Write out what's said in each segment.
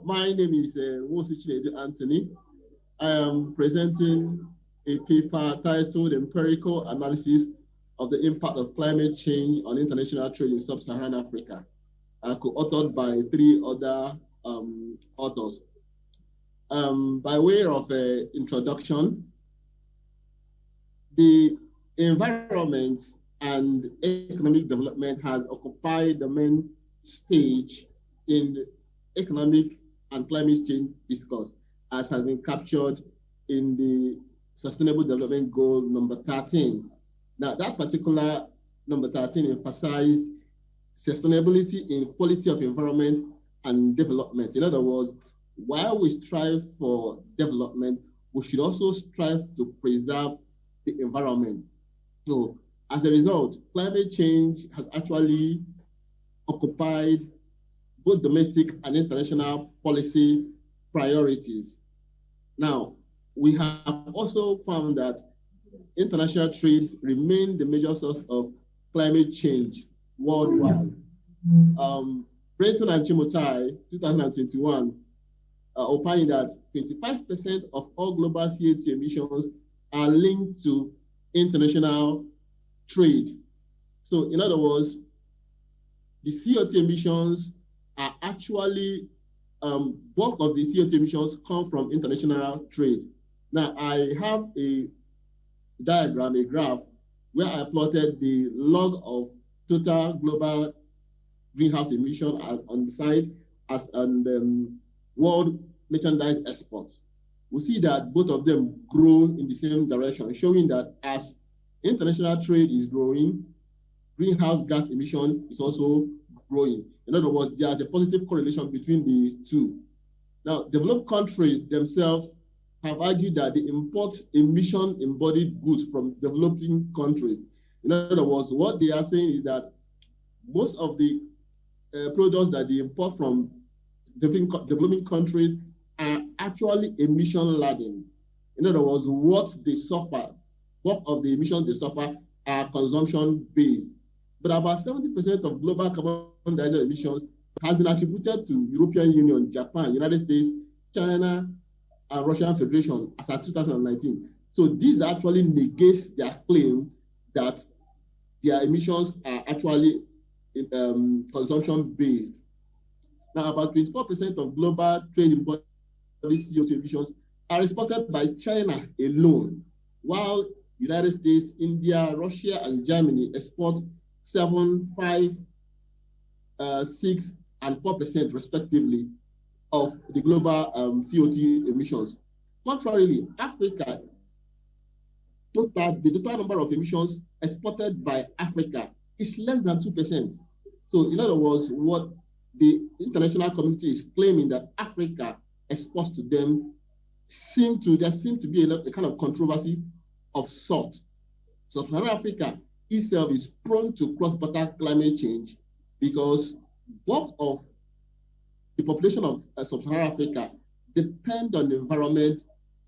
My name is Wosichinedu Anthony. I am presenting a paper titled Empirical Analysis of the Impact of Climate Change on International Trade in Sub-Saharan Africa, co-authored by 3 other authors. By way of introduction, the environment and economic development has occupied the main stage in economic and climate change discourse, as has been captured in the Sustainable Development Goal number 13. Now, that particular number 13 emphasized sustainability in quality of environment and development. In other words, while we strive for development, we should also strive to preserve the environment. So, as a result, climate change has actually occupied both domestic and international policy priorities. Now, we have also found that international trade remains the major source of climate change worldwide. Brenton and Chimotai, 2021, opined that 25% of all global CO2 emissions are linked to international trade. So, in other words, the CO2 emissions are actually, bulk of the CO2 emissions come from international trade. Now, I have a diagram, a graph, where I plotted the log of total global greenhouse emission on the side as world merchandise exports. We see that both of them grow in the same direction, showing that as international trade is growing, greenhouse gas emission is also growing. In other words, there's a positive correlation between the two. Now, developed countries themselves have argued that they import emission-embodied goods from developing countries. In other words, what they are saying is that most of the products that they import from developing countries are actually emission-laden. In other words, what they suffer, what of the emissions they suffer are consumption-based. But about 70% of global carbon dioxide emissions has been attributed to European Union, Japan, United States, China, and Russian Federation as of 2019. So this actually negates their claim that their emissions are actually consumption-based. Now, about 24% of global trade imported CO2 emissions are exported by China alone, while United States, India, Russia, and Germany export 7, 5, 6, and 4% respectively of the global CO2 emissions. Contrarily, Africa, the total number of emissions exported by Africa is less than 2%. So in other words, what the international community is claiming that Africa exports to them there seems to be a kind of controversy of sort. Sub-Saharan Africa itself is prone to cross-border climate change because bulk of the population of Sub-Saharan Africa depend on the environment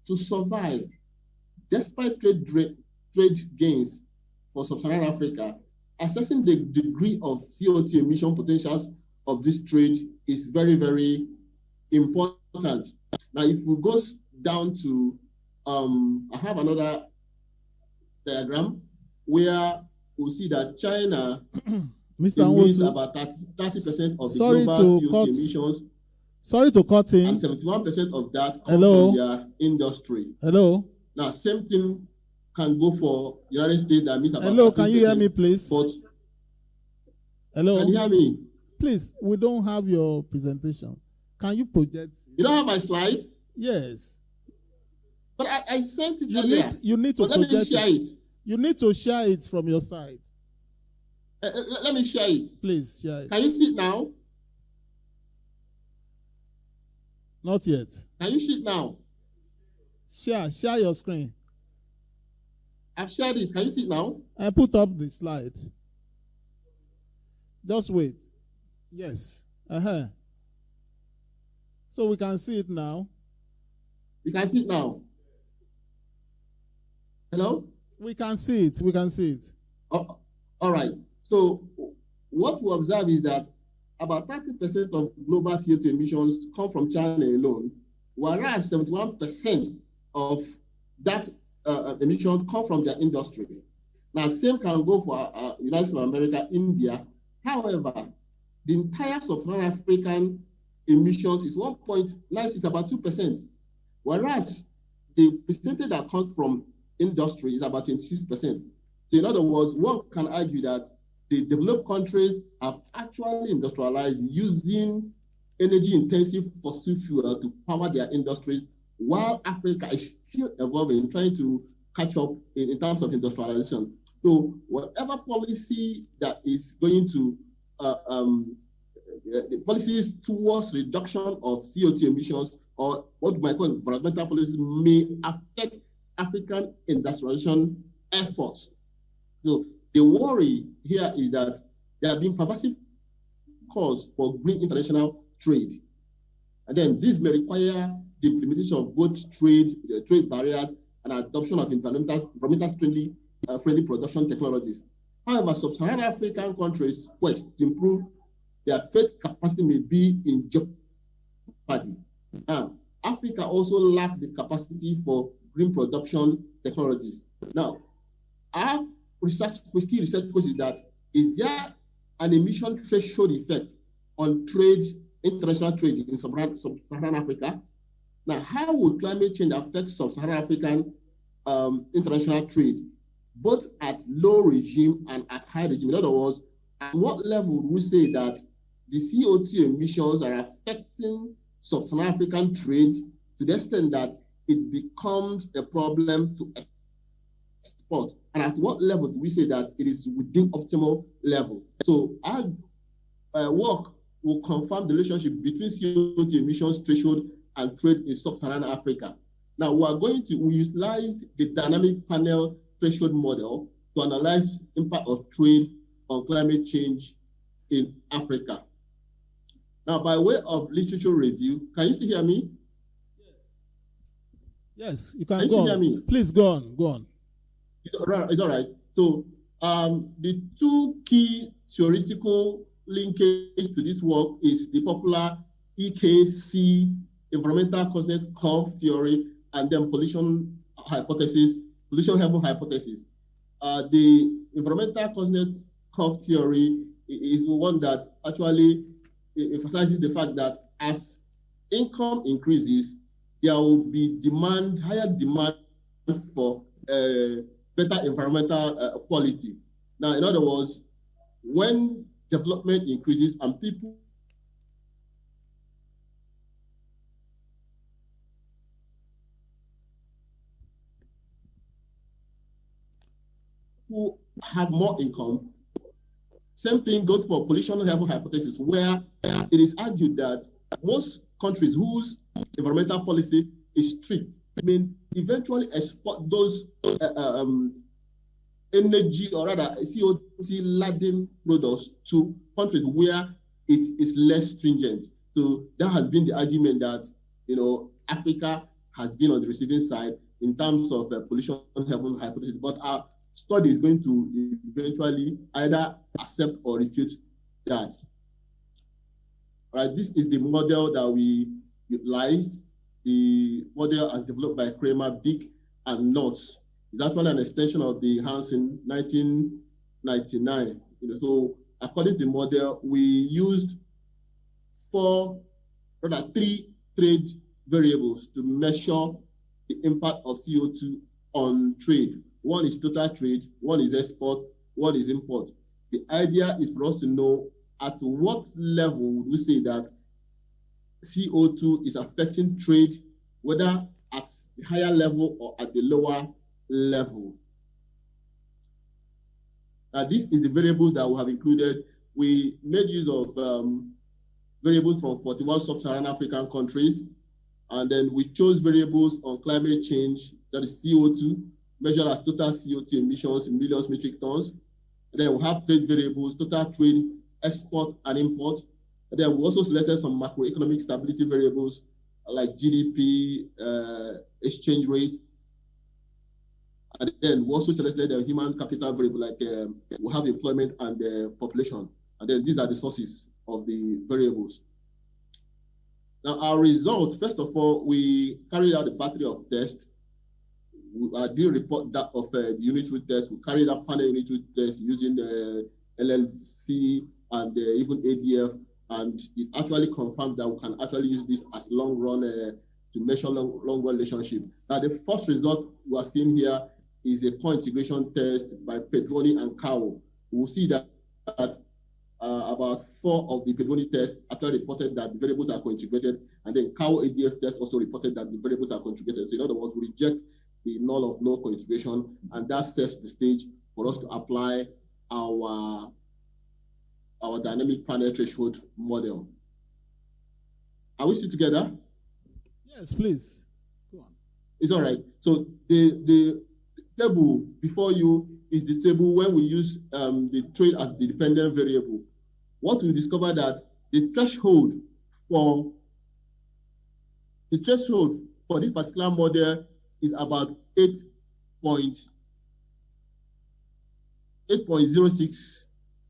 to survive. Despite trade gains for Sub-Saharan Africa, assessing the degree of CO2 emission potentials of this trade is very, very important. Now, if we go down to, I have another diagram where we'll see that China emits about 30% of the global CO2 emissions. Sorry to cut in. And 71% of that comes from their industry. Hello. Now, same thing can go for United States that emits about 30%. Can you hear me, please? But hello. Can you hear me? Please, we don't have your presentation. Can you project? You don't have my slide? Yes. But I sent it earlier. You need to project let me share it. You need to share it from your side. Let me share it. Please share it. Can you see it now? Not yet. Can you see it now? Share your screen. I've shared it. Can you see it now? I put up the slide. Just wait. Yes. So we can see it now. We can see it now. Hello? We can see it. Oh, all right. So what we observe is that about 30% of global CO2 emissions come from China alone, whereas 71% of that emissions come from their industry. Now, same can go for United States of America, India. However, the entire sub-Saharan African emissions is 1.96, about 2%, whereas the percentage that comes from industry is about 26%. So in other words, one can argue that the developed countries have actually industrialized using energy-intensive fossil fuel to power their industries, while Africa is still evolving, trying to catch up in terms of industrialization. So whatever policy that is going to, the policies towards reduction of CO2 emissions, or what we might call environmental policies, may affect African industrialization efforts. So the worry here is that there have been pervasive calls for green international trade. And then this may require the implementation of both trade barriers and adoption of environmental friendly production technologies. However, sub-Saharan African countries' quest to improve their trade capacity may be in jeopardy. Africa also lacks the capacity for green production technologies. Now, our key research question is that, is there an emission threshold effect on trade, international trade in sub-Saharan Africa? Now, how will climate change affect sub-Saharan African international trade, both at low regime and at high regime? In other words, at what level would we say that the CO2 emissions are affecting sub-Saharan African trade to the extent that it becomes a problem to export? And at what level do we say that it is within optimal level? So our work will confirm the relationship between CO2 emissions threshold and trade in sub-Saharan Africa. Now, we utilized the dynamic panel threshold model to analyze impact of trade on climate change in Africa. Now, by way of literature review, can you still hear me? Yes, you can go on. Please go on. It's all right. So the two key theoretical linkage to this work is the popular EKC, environmental causeness curve theory, and then pollution heaven hypothesis. The environmental causeness curve theory is one that actually emphasizes the fact that as income increases, there will be higher demand for better environmental quality. Now, in other words, when development increases and people who have more income, same thing goes for pollution heaven hypothesis, where it is argued that most countries whose environmental policy is strict may eventually export those energy, or rather CO2-laden products to countries where it is less stringent. So that has been the argument that, Africa has been on the receiving side in terms of pollution heaven hypothesis. But our study is going to eventually either accept or refute that. All right, this is the model that we utilized. The model as developed by Kramer, Bick, and Knotts. It's actually an extension of the Hansen 1999. So according to the model, we used three trade variables to measure the impact of CO2 on trade. One is total trade, one is export, one is import. The idea is for us to know at what level would we say that CO2 is affecting trade, whether at the higher level or at the lower level. Now, this is the variables that we have included. We made use of variables from 41 sub-Saharan African countries, and then we chose variables on climate change, that is CO2, measured as total CO2 emissions in millions metric tons. And then we have trade variables, total trade, export and import. And then we also selected some macroeconomic stability variables like GDP, exchange rate. And then we also selected the human capital variable, like we have employment and population. And then these are the sources of the variables. Now, our result, first of all, we carried out a battery of tests. I did report that of the unit root test. We carried out panel unit root test using the LLC and even ADF, and it actually confirmed that we can actually use this as long run to measure long run relationship. Now, the first result we are seeing here is a co-integration test by Pedroni and Cow. We'll see that about 4 of the Pedroni tests actually reported that the variables are co-integrated, and then Cow ADF test also reported that the variables are co-integrated. So in other words, we reject the null of no co-integration, and that sets the stage for us to apply our dynamic panel threshold model. Are we still together? Yes, please. Go on. It's all right. So the table before you is the table when we use the trade as the dependent variable. What we discover that the threshold for this particular model is about 8.06.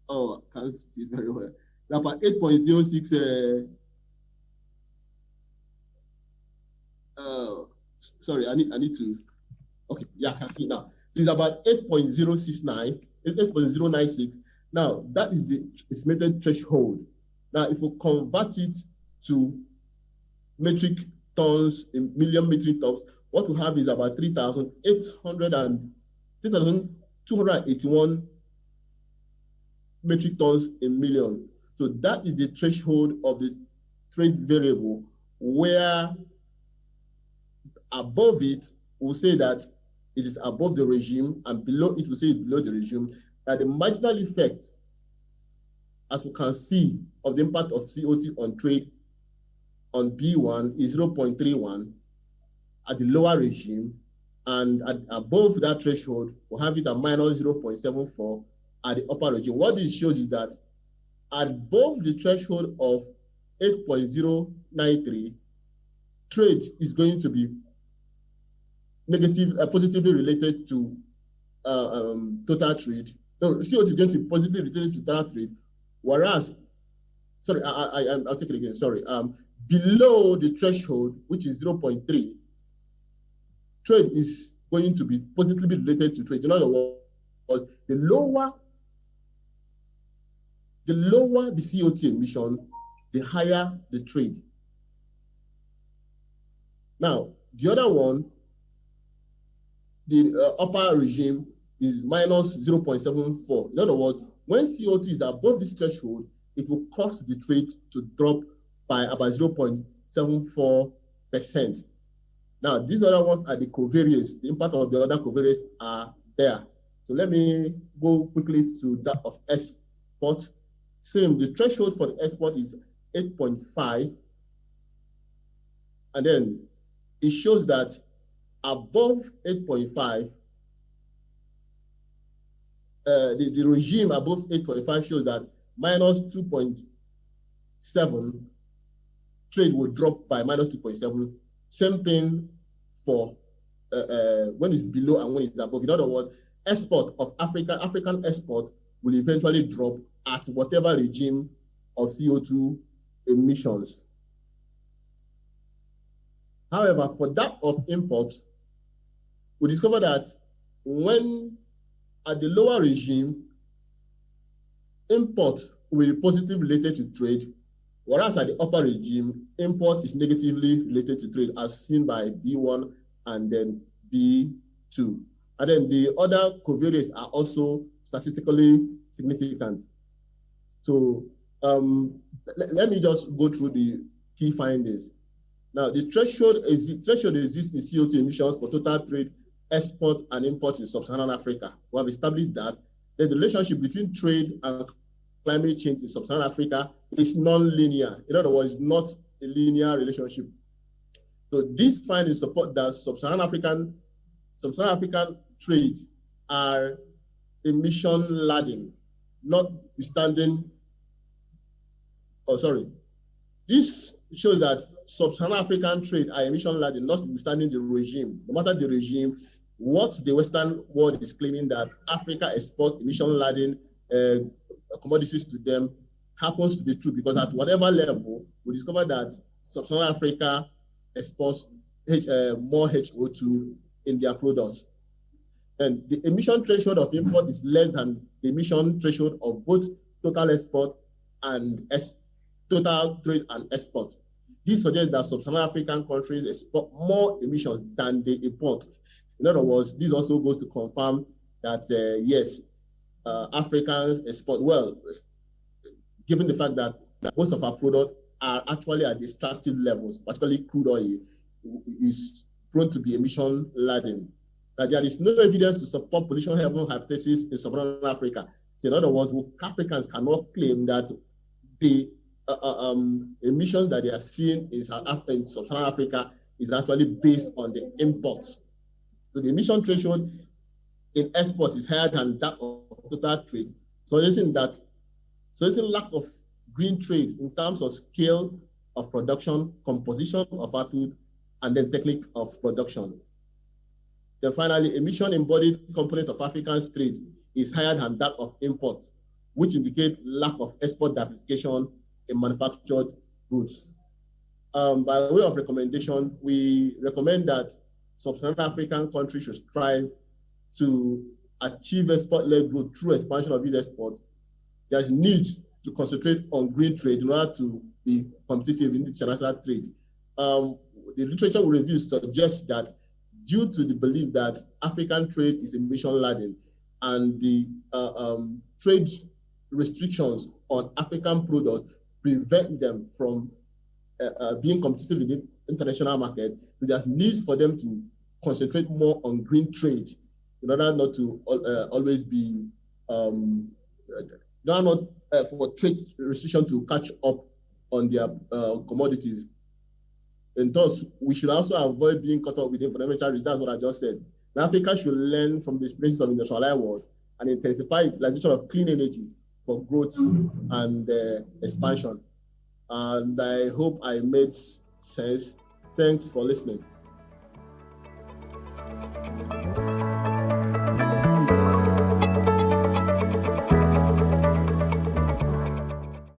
Oh, I can't see it very well. About 8.06. Sorry, I need to. Okay, yeah, I can see now. So it's about 8.069, 8.096. Now, that is the estimated threshold. Now, if we convert it to metric tons in million metric tons, what we have is about 3,281 metric tons in million. So that is the threshold of the trade variable, where above it, we'll say that it is above the regime, and below it, we'll say it's below the regime, that the marginal effect, as we can see, of the impact of CO2 on trade on B1 is 0.31 at the lower regime, and above that threshold, we'll have it at minus 0.74 at the upper regime. What this shows is that above the threshold of 8.093, trade is going to be positively related to total trade. No, CO2 is going to be positively related to total trade, whereas, sorry, I'll take it again, sorry. Below the threshold, which is 0.3, trade is going to be positively related to trade. In other words, the lower the CO2 emission, the higher the trade. Now, the other one, the upper regime is minus 0.74. In other words, when CO2 is above this threshold, it will cause the trade to drop by about 0.74%. Now, these other ones are the covariates. The impact of the other covariates are there. So let me go quickly to that of export. Same, the threshold for the export is 8.5. And then it shows that above 8.5, the regime above 8.5 shows that minus 2.7, trade will drop by minus 2.7. Same thing for when it's below and when it's above. In other words, export of African export will eventually drop at whatever regime of CO2 emissions. However, for that of imports, we discover that when at the lower regime, import will be positively related to trade, whereas at the upper regime, import is negatively related to trade, as seen by B1 and then B2. And then the other covariates are also statistically significant. So let me just go through the key findings. Now, the threshold exists in CO2 emissions for total trade, export, and import in sub-Saharan Africa. We have established that the relationship between trade and climate change in sub-Saharan Africa is non-linear. In other words, not a linear relationship. So these findings support that sub-Saharan African trade are emission-laden, notwithstanding. This shows that sub-Saharan African trade are emission-laden, notwithstanding the regime. No matter the regime, what the Western world is claiming that Africa export emission-laden commodities to them. happens to be true, because at whatever level, we discover that Sub-Saharan Africa exports more HO2 in their products. And the emission threshold of import is less than the emission threshold of both total export and total trade and export. This suggests that Sub-Saharan African countries export more emissions than they import. In other words, this also goes to confirm that, yes, Africans export well, given the fact that most of our products are actually at extractive levels, particularly crude oil, is prone to be emission laden. That there is no evidence to support pollution level hypothesis in Sub-Saharan Africa. So in other words, Africans cannot claim that the emissions that they are seeing in Sub-Saharan Africa is actually based on the imports. So the emission threshold in exports is higher than that of total trade, suggesting lack of green trade in terms of scale of production, composition of output, and then technique of production. Then finally, emission embodied component of African trade is higher than that of import, which indicates lack of export diversification in manufactured goods. By way of recommendation, we recommend that Sub-Saharan African countries should strive to achieve export-led growth through expansion of these exports. There is need to concentrate on green trade in order to be competitive in international trade. The literature we review suggests that due to the belief that African trade is emission laden and the trade restrictions on African products prevent them from being competitive in the international market, there's need for them to concentrate more on green trade in order not to always be, for trade restriction to catch up on their commodities. And thus, we should also avoid being caught up with environmental risk. That's what I just said. And Africa should learn from the experiences of the industrialized world and intensify utilization of clean energy for growth and expansion. And I hope I made sense. Thanks for listening.